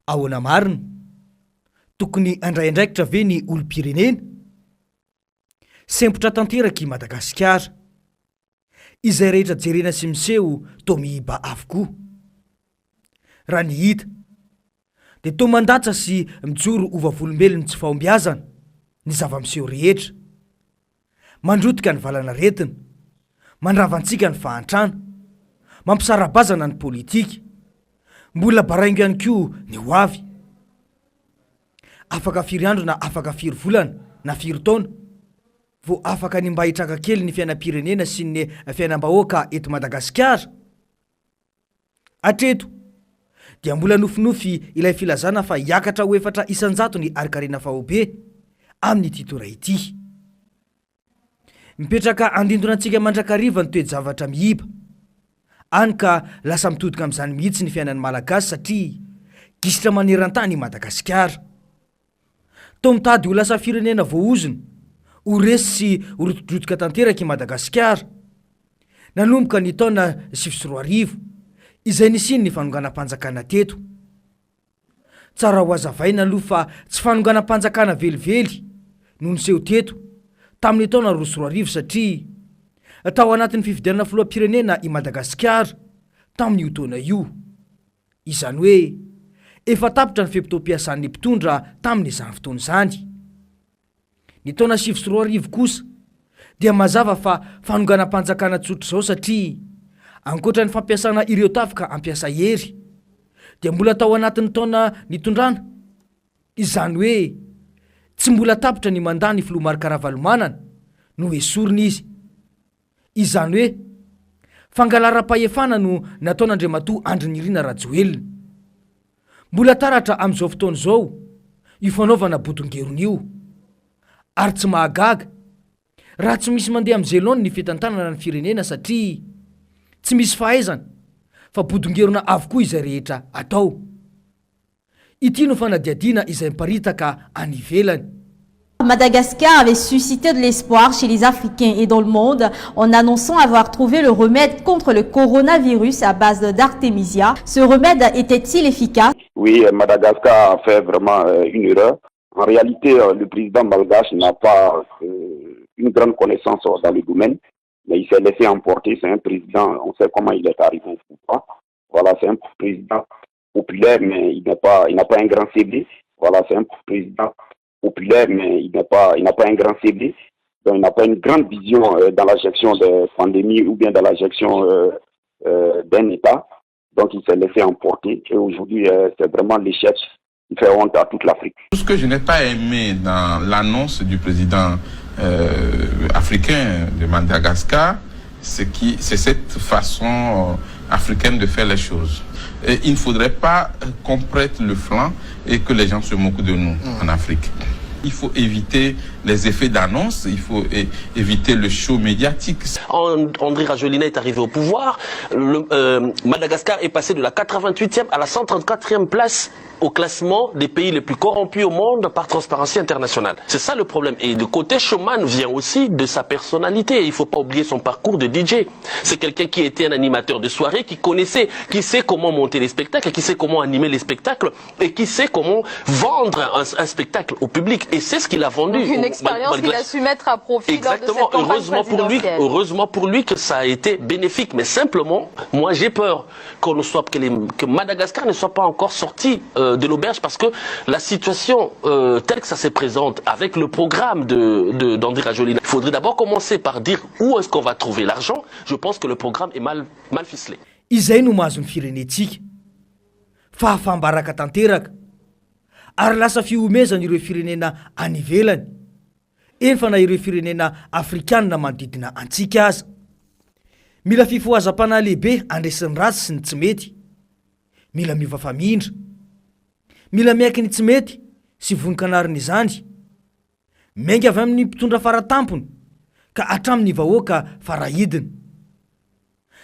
Ahoana Marina Tokony Handray Andraikitra ve ny Olom Pirenena? Sempotra tanteraka I Madagasikara. Izay rehetra jerena sy miseho toa mihiba avokoa. Raha ny hita dia toa mandatsa sy mijoro ovavolombelony tsy fahombiazana ny zava-miseho rehetra. Mandrotika ny valana retina, mandravantsika ny fahantrana, mampisarabazana ny politika, mbola baraingo ihany koa ny ho avy. Afaka firy andro na afaka firy volana na firy taona vao afaka ny mba hitraka kely ny fiainam-pirenena sy ny fiainam-bahoaka eto Madagasikara. Hatreto dia mbola nofinofy ilay filazana fa hiakatra ho 400 ny arikarena fahobe amin'ity tora ity. Mipetraka andindonantsika mandrakariva ny toe-javatra mihiba, any ka lasa mitodika amin'izany mihitsy ny fiainan'ny malagasy satria gisitra maneran-tany I Madagasikara. Toa mitady ho lasa firenena voaozina, ho resy sy ho rotodrotika tanteraka I Madagasikara. Nanomboka ny taona 2004 izay nisiny ny fanonganam-panjakana teto. Tsara ho azavaina aloha fa tsy fanonganam-panjakana velively no niseho teto tamin'ny taona 2004 satria tao anatin'ny fifidianana filoham-pirenena I Madagasikara tamin'io taona io. Izany hoe efa tapitra ny feptom-piasan'ny mpitondra tamin'izany fotoana izany. Ny taona 2004 kosa dia mazava fa fanonganam-panjakana tsotra izao satria ankoatra ny fampiasana ireo tafika ampiasa hery dia mbola tao anatin'ny taona nitondrana. Izany hoe tsy mbola tapitra ny mandany filoha-marikaravalmanana no esorina izy. Izany hoe fangalara-pahefana no nataon'Andriamatoa Andrinirina Rajoelina. Mbola taratra amin'izao fotoana izao io fanaovana bodongerony io, ary tsy mahagaga raha tsy misy mandeha amin'ny zelony ny fitantanana ny firenena satria tsy misy fahaizana fa bodongerona avokoa izay rehetra atao. Ity no fanadiadiana izay miparitaka any ivelany. Madagascar avait suscité de l'espoir chez les Africains et dans le monde en annonçant avoir trouvé le remède contre le coronavirus à base d'artémisia. Ce remède était-il efficace? Oui, Madagascar a fait vraiment une erreur. En réalité, le président malgache n'a pas une grande connaissance dans le domaine, mais il s'est laissé emporter. C'est un président, on sait comment il est arrivé au pouvoir. Voilà, c'est un président populaire, mais il n'a pas un grand CV. Voilà, c'est un président populaire, mais il n'a pas un grand CV. Donc, il n'a pas une grande vision dans la gestion des pandémies ou bien dans la gestion d'un État. Donc, il s'est laissé emporter. Et aujourd'hui, c'est vraiment l'échec qui fait honte à toute l'Afrique. Tout ce que je n'ai pas aimé dans l'annonce du président africain de Madagascar, c'est cette façon africaine de faire les choses. Et il ne faudrait pas qu'on prête le flanc et que les gens se moquent de nous en Afrique. Il faut éviter les effets d'annonce, il faut éviter le show médiatique. Andry Rajoelina est arrivé au pouvoir, Madagascar est passé de la 88e à la 134e place au classement des pays les plus corrompus au monde par Transparency International. C'est ça le problème. Et le côté showman vient aussi de sa personnalité. Il ne faut pas oublier son parcours de DJ. C'est quelqu'un qui était un animateur de soirée, qui sait comment monter les spectacles, qui sait comment animer les spectacles et qui sait comment vendre un spectacle au public. Et c'est ce qu'il a vendu. Donc une expérience qu'il a su mettre à profit. Exactement. Lors de cette campagne présidentielle. Heureusement pour lui que ça a été bénéfique. Mais simplement, moi j'ai peur que Madagascar ne soit pas encore sorti de l'auberge parce que la situation telle que ça se présente avec le programme d'Andry Rajoelina, il faudrait d'abord commencer par dire où est-ce qu'on va trouver l'argent. Je pense que le programme est mal ficelé. Izay no mahazo ny firenetsika fahafambaraka tanteraka ary lasa fiomezana ireo firenena any ivelany. Eny fa na ireo firenena afrikanina manodidina antsika aza. Mila fifohazam-panahy lehibe andresin'ny ratsy sy ny tsy mety. Mila miova famindra. Mila miaiky ny tsy mety sy vonin-kanariny izany. Miainga avy amin'ny mpitondra faratampony ka hatramin'ny vahoaka farahidiny.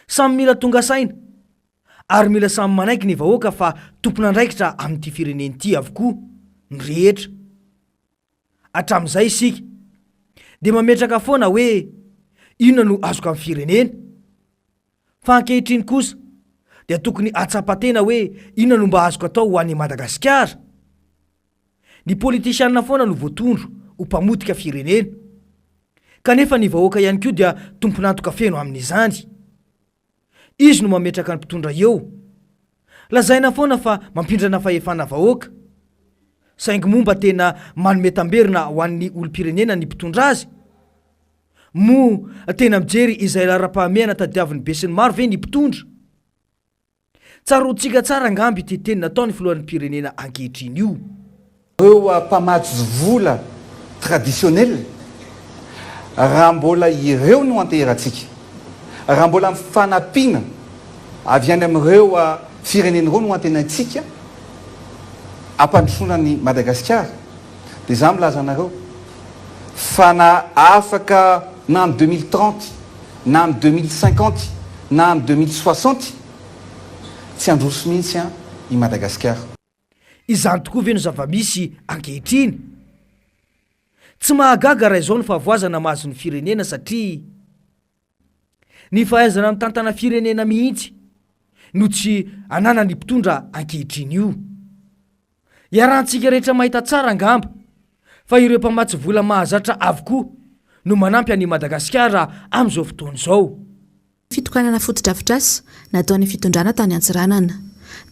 Samy mila tonga saina ary mila samy manaiky ny vahoaka fa tompon'andraikitra amin'ity fireneny ity avokoa ny rehetra. Hatramin'izay isika dia mametraka foana hoe inona no azoko amin'ny firenena. Fa ankehitriny kosa dia tokony atsapa-tena hoe inona no mba azoko atao ho an'i Madagasikara. Ny politisianina foana no voatondro ho mpamotika firenena, kanefa ny vahoaka ihany koa dia tompon'antoka feno amin'izany. Izy no mametraka ny mpitondra eo, lazaina foana fa mampindrana fahefana vahoaka, saingy momba tena manome tamberina ho an'ny olom-pirenena ny mpitondra azy. Mo tena mijery izay lara-pahamehana tadiavin'ny be sy ny maro ve ny mpitondra. Tsarotsika tsara ngamby ty teny nataon'ny filohan'ny pirenena ankehitriny io. Ireo mpamatsy vola traditionnel raha mbola ireo no anteratsika, raha mbola mifanampiana avy any amin'ireo firenena ireo no antenantsika ampandrosoana ny Madagasikara, dia za milaza anareo fa na afaka na amin'ny 2030 na amin'ny 2050 na amin'ny 2060 tsy androso mihitsy i Madagasikara. Izany tokoa ve no zava-misy ankehitriny. Tsy mahagaga raha izao ny fahavoazana mahazo ny firenena satria ny fahaizana mitantana firenena mihitsy no tsy anana ny mpitondra ankehitriny io. Iarahantsika rehetra mahita tsara ngamba fa ireo mpamatsy vola mahazatra avokoa no manampy an'i Madagasikara amin'izao fotoana izao. Fitokanana fotodrafitrasa nataon'ny fitondrana tany Antsiranana.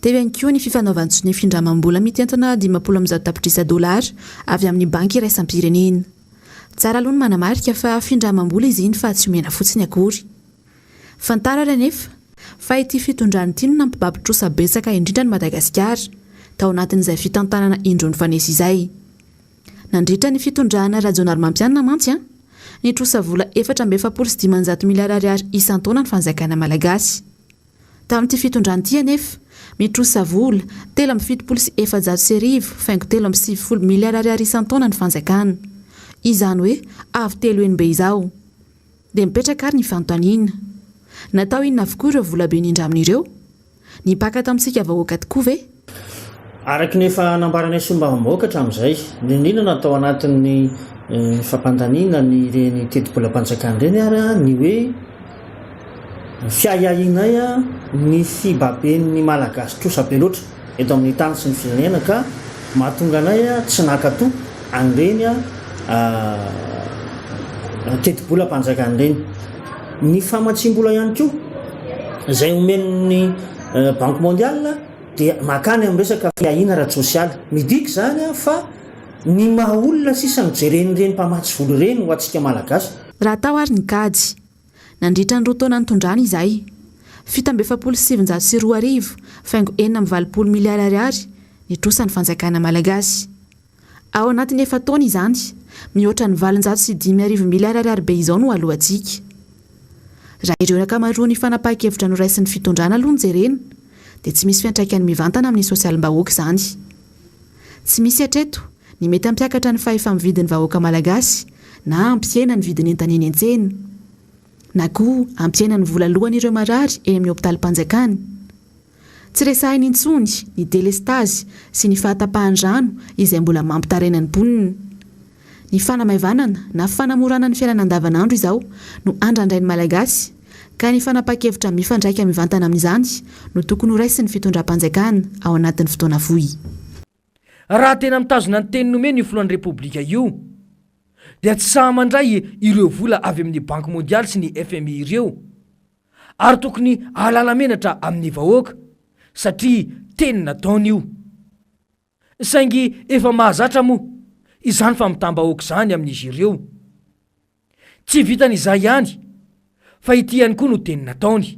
Teo ihany koa ny fifanaovan'ny findramam-bola mitentana 50,000 tapitrisa $, avy amin'ny banky iraisam-pirenena. Tsara aloha ny manamarika fa findramam-bola izy iny fa tsy omena fotsiny akory. Fantarana anefa fa ity fitondrany ity no nampibabitrosa betsaka indrindra ny Madagasikara tao anatin'izay fitantanana indro ny fanesy izay. Nandritra ny fitondrana rajonary mampianina mantsy nitrosa vola 4,7 miliara isan-taona ny fanjakana malagasy. Tamin'ity fitondrany ity anefa mitrosa vola 7,7 faingo 7,7 miliara isan-taona ny fanjakana. Izany hoe avy telo eny be izao. Dia mipetraka ary ny fanontaniana. Natao inona avokoa ireo vola be indrindra amin'ireo? Nipaka tamintsika vahoaka tokoa ve? Araky nefa nambaranay somba-bahoaka hatramin'izay, indrindra natao anatin'ny fampandaniana ny reny teti-bola-panjakana reny ary ny hoe fiahiahinay ny fibaben'ny malagasy trosa be loatra eto amin'ny tany sy ny firenena ka mahatonga anay tsy nakato an'ireny teti-bola-panjakana reny. Ny famatsim-bola ihany koa izay omen'ny Banque Mondiale dia makany amin'ny resaka fiahina ara-tsosialy. Midika zany fa ny mahaolona sisa mijeren'ireny mpamatsy vola ireny ho antsika malagasy. Raha tao ary ny kajy nandritra ny roa taona nitondrana izay 7,702 faingo 4,20 miliara nitrosa ny fanjakana malagasy. Ao anatin'ny efa taona izany mihoatra ny 705 miliara be izao no alohantsika. Raha ireo ankamaroany fanapahakevitra no raisin'ny fitondrana aloha ny jerena dia tsy misy fiantraikany mivantana amin'ny sosialim-bahoaka izany. Tsy misy hatreto ny mety ampiakatra ny fahefa-mividin'ny vahoaka malagasy na ampiena ny vidiny entana eny an-tsena na koa ampiena ny vola lohan'ireo marary eny amin'ny hopitalim-panjakana. Tsy resahiny intsony ny delestazy sy ny fahatapahan-drano izay mbola mampitaraina ny mponina. Ny fanamaivanana na fanamorana ny fiainana andavanandro izao no andrandrain'ny malagasy ka ny fanapakevitra mifandraika mivantana amin'izany no tokony ho raisin'ny fitondram-panjakana ao anatin'ny fotoana fohy. Raha tena mitazona ny teny nomeny io filohan'ny repoblika io dia tsy sahy mandray ireo vola avy amin'ny Banque Mondiale sy ny FMI ireo, ary tokony ahalala menatra amin'ny vahoaka satria teny nataony io. Saingy efa mahazatra moa izany fa mitam-bahoaka izany amin'izy ireo. Tsy vitany izay ihany fa ity ihany koa no teny nataony.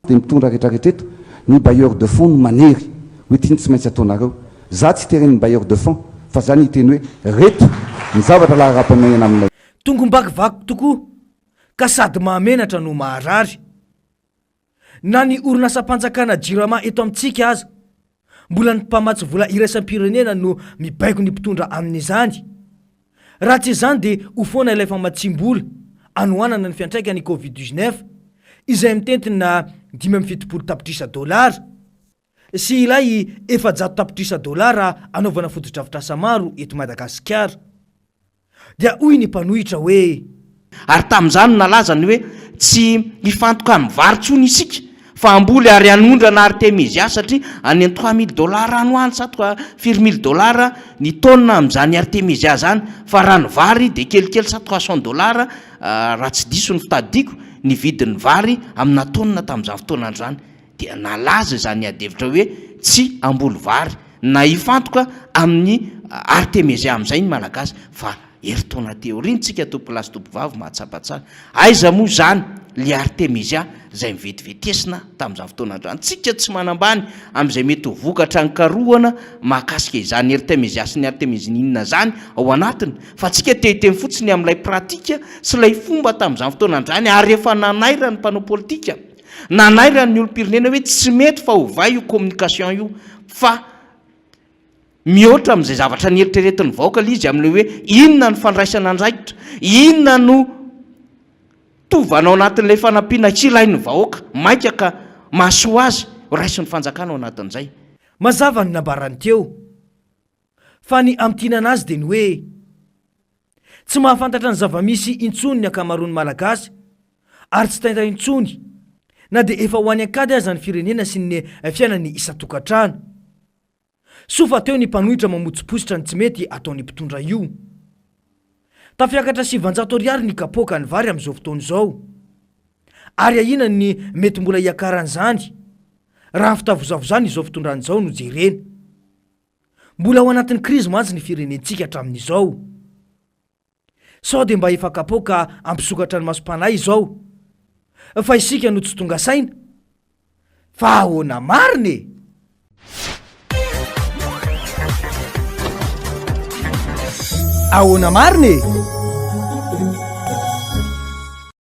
Dia mitondra rehetrarehetra ny bailleur de fonds no manery hoe ity tsy maintsy ataonareo. Za tsy teren'ny bailleur de fonds fa zany iteny hoe reto ny zavatra lahara-pameana aminay. Tongom-bakivaky tokoa ka sady mahamenatra no maharary. Na ny orinasa-panjakana jirama eto amintsika aza mbola ny mpamatsy vola iraisam-pirenena no mibaiko ny mpitondra amin'izany. Raha tsy izany dia ho foana ilay famatsim-bola anohanana ny fiantraikany Covid-19 izay mitentina 570 tapitrisa $, sy ilay 400 tapitrisa $, anaovana fotodrafitrasa maro eto Madagasikara. Dia hoy ny mpanohitra hoe ary tamin'izany nalaza ny hoe tsy hifantoka amin'ny varotsony isika fa amboly ary anondrana artemisia satria any $3,000 any hoany sa $4,000 ny tonne amin'izany artemisia zany, fa raha ny vary de kelikely sa $300 raha tsy diso ny fitadiko ny vidin'ny vary amina tonne tamin'izany fotoana androany, dia nalaza zany adevitra hoe tsy amboly vary na ifantoka amin'ny artemisia amin'izay ny malagasy fa heritaona teorintsika tompolasy tompovavy mahatsapatsara. Aiza moa zany le artemisia zay mivetivetesina tamin'izany fotoana androany, tsika tsy manambany amin'izay mety ho vokatra ny karohana mahakasika izany artemisia sy ny artemisinina zany ao anatiny, fa tsika tehiteny fotsiny amin'ilay pratika sy lay fomba tamin'izany fotoana androany, ary efa nanaira ny mpanao politika, nanaira ny Olom Pirenena hoe tsy mety fa hovay io communication io, fa mihoatra amin'izay zavatra nieritreretin'ny vahoaka le izy amin'le hoe inona ny fandraisana andraikitra, inona no tovana ao anatin'ilay fanampiana tsy ilain'ny vahoaka, mainka ka mahasoa azy raisiny fanjakana ao anatin'izay. Mazava ny nambarany teo, fa ny amtinana azy dia ny hoe tsy mahafantatra ny zavamisy intsony ny akamaroany malagasy, ary tsy taita intsony na dia efa ho any ankady aza ny firenena sy ny fiainany isan-tokantrano. Sofa teo ny mpanohitra mamotsipositra ny tsy mety ataony mpitondra io. Tafiakatra $700 ny kapoaka ny vary amin'izao fotoana izao, ary ahina ny mety mbola hiakaran'izany raha fitavozavozany izao fitondran'izao no jerena. Mbola ao anatin'ny krizy mantsy ny firenentsika hatramin'izao. Sao dia mba efa kapoaka ampisokatra ny masom-panahy izao, fa isika no tsy tonga saina, fa ahoana marina. Ahoana marina.